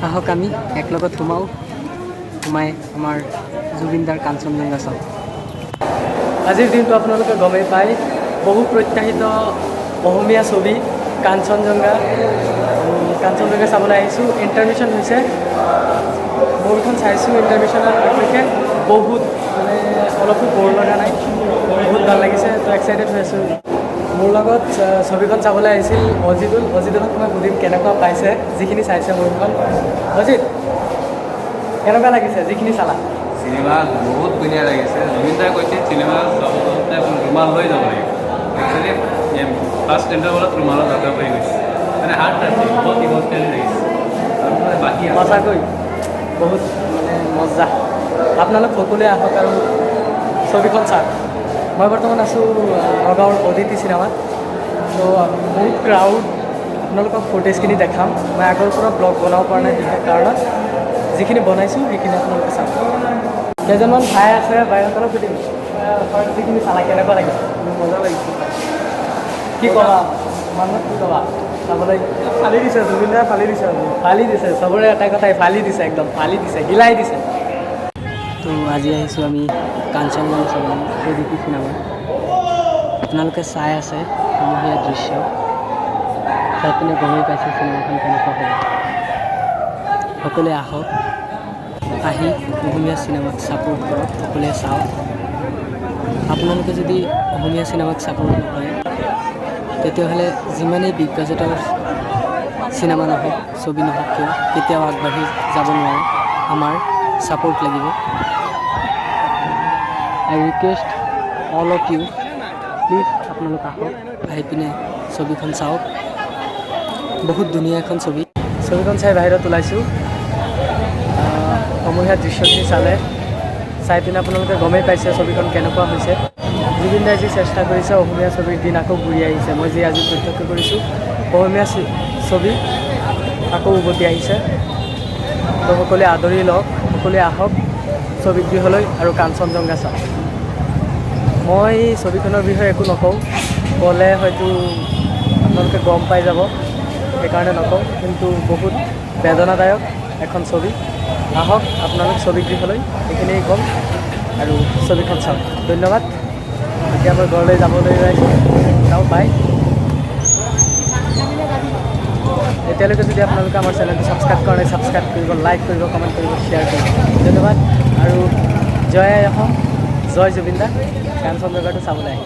আহক আমি একলগত সোমাই আমাৰ জুবিনদাৰ কাঞ্চনজংঘা চাওঁ। আজিৰ দিনটো আপোনালোকে গমেই পায়, বহু প্ৰত্যাশিত অসমীয়া ছবি কাঞ্চনজংঘা চাবলৈ আহিছোঁ। ইণ্টাৰমিশ্যন হৈছে, বৰখন চাইছোঁ ইণ্টাৰমিশ্যনৰ আগলৈকে বহুত মানে অলপো বৰ লগা নাই, বহুত ভাল লাগিছে। তো এক্সাইটেড হৈ আছোঁ। মোৰ লগত ছবিখন চাবলৈ আহিছিল অজিতক মই সুধিম কেনেকুৱা পাইছে যিখিনি চাইছে মোৰখন। অজিত, কেনেকুৱা লাগিছে যিখিনি চালা? চিনেমা বহুত ধুনীয়া লাগিছে। জুবিনদাই কৈছে চিনেমা চাবলৈ ৰুমাল লৈ যাব লাগিব। একচুৱেলি ফাৰ্ষ্ট ইণ্টাৰভেলত ৰুমালত যাত্ৰা কৰি গৈছে, মানে হাৰ্ট টাচিং, বহুত ইম'চনেলি লাগিছে। তাৰপিছত বাকী সঁচাকৈ বহুত মানে মজা। আপোনালোক সকলোৱে আহক আৰু ছবিখন চাওক। মই বৰ্তমান আছোঁ নগাঁৱৰ অদিতি চিনেমাত। তো বহুত ক্ৰাউড, আপোনালোকক ফুটেজখিনি দেখাম। মই আগৰ পৰা ব্লগ বনাব পৰা নাই বিশেষ কাৰণত, যিখিনি বনাইছোঁ সেইখিনি আপোনালোকে চাওক। কেইজনমান ভাই আছে, ভাইসকলক সুধিম যিখিনি চালা কেনেকুৱা লাগিছে? মজা লাগিছে। কি ক'বা মানুহক, কি ক'বা চাবলৈ? ফালি দিছে, জুবিনদাই ফালি দিছে। ফালি দিছে, চবৰে এটাই কথাই ফালি দিছে, একদম ফালি দিছে, হিলাই দিছে। তো আজি আহিছোঁ আমি কাঞ্চনজংঘা চাবলৈ অদিতি চিনেমা। আপোনালোকে চাই আছে সমূহীয়া দৃশ্য, চাই পিনে গমেই পাইছে চিনেমাখন কেনেকুৱা হ'ব। সকলোৱে আহক, আহি অসমীয়া চিনেমাক ছাপোৰ্ট কৰক, সকলোৱে চাওক। আপোনালোকে যদি অসমীয়া চিনেমাক ছাপোৰ্ট নকৰে তেতিয়াহ'লে যিমানেই বিগ বাজেটৰ চিনেমা নহওক, ছবি নহওক কিয়, কেতিয়াও আগবাঢ়ি যাব নোৱাৰে। আমাৰ ছাপোৰ্ট লাগিব। I request all of you, please আপোনালোক আহক, আহি পিনে ছবিখন চাওক। বহুত ধুনীয়া এখন ছবি। ছবিখন চাই বাহিৰত ওলাইছোঁ। সমূহীয়া দৃশ্যখিনি চাই পিনে আপোনালোকে গমেই পাইছে ছবিখন কেনেকুৱা হৈছে। জুবিনদাই যি চেষ্টা কৰিছে অসমীয়া ছবিৰ দিন আকৌ ঘূৰি আহিছে। মই যি আজি প্ৰত্যক্ষ কৰিছোঁ অসমীয়া ছবি আকৌ উভতি আহিছে। তো সকলোৱে আদৰি লওক, সকলোৱে আহক ছবিগৃহলৈ আৰু কাঞ্চনজংঘা চাওক। মই ছবিখনৰ বিষয়ে একো নকওঁ, ক'লে হয়তো আপোনালোকে গম পাই যাব, সেইকাৰণে নকওঁ। কিন্তু বহুত বেদনাদায়ক এখন ছবি। আহক আপোনালোক ছবিগৃহলৈ, সেইখিনিয়ে ক'ম আৰু ছবিখন চাওক। ধন্যবাদ। এতিয়া মই ঘৰলৈ যাবলৈ ওলাইছোঁ, যাওঁ, বাই। এতিয়ালৈকে যদি আপোনালোকে আমাৰ চেনেলটো ছাবস্ক্ৰাইব কৰা নাই, ছাবস্ক্ৰাইব কৰিব, লাইক কৰিব, কমেণ্ট কৰিব, শ্বেয়াৰ কৰিব। ধন্যবাদ আৰু জয় আই অসম, জয় জুবিন দা। কাঞ্চনজংঘাটো চাবলৈ আহি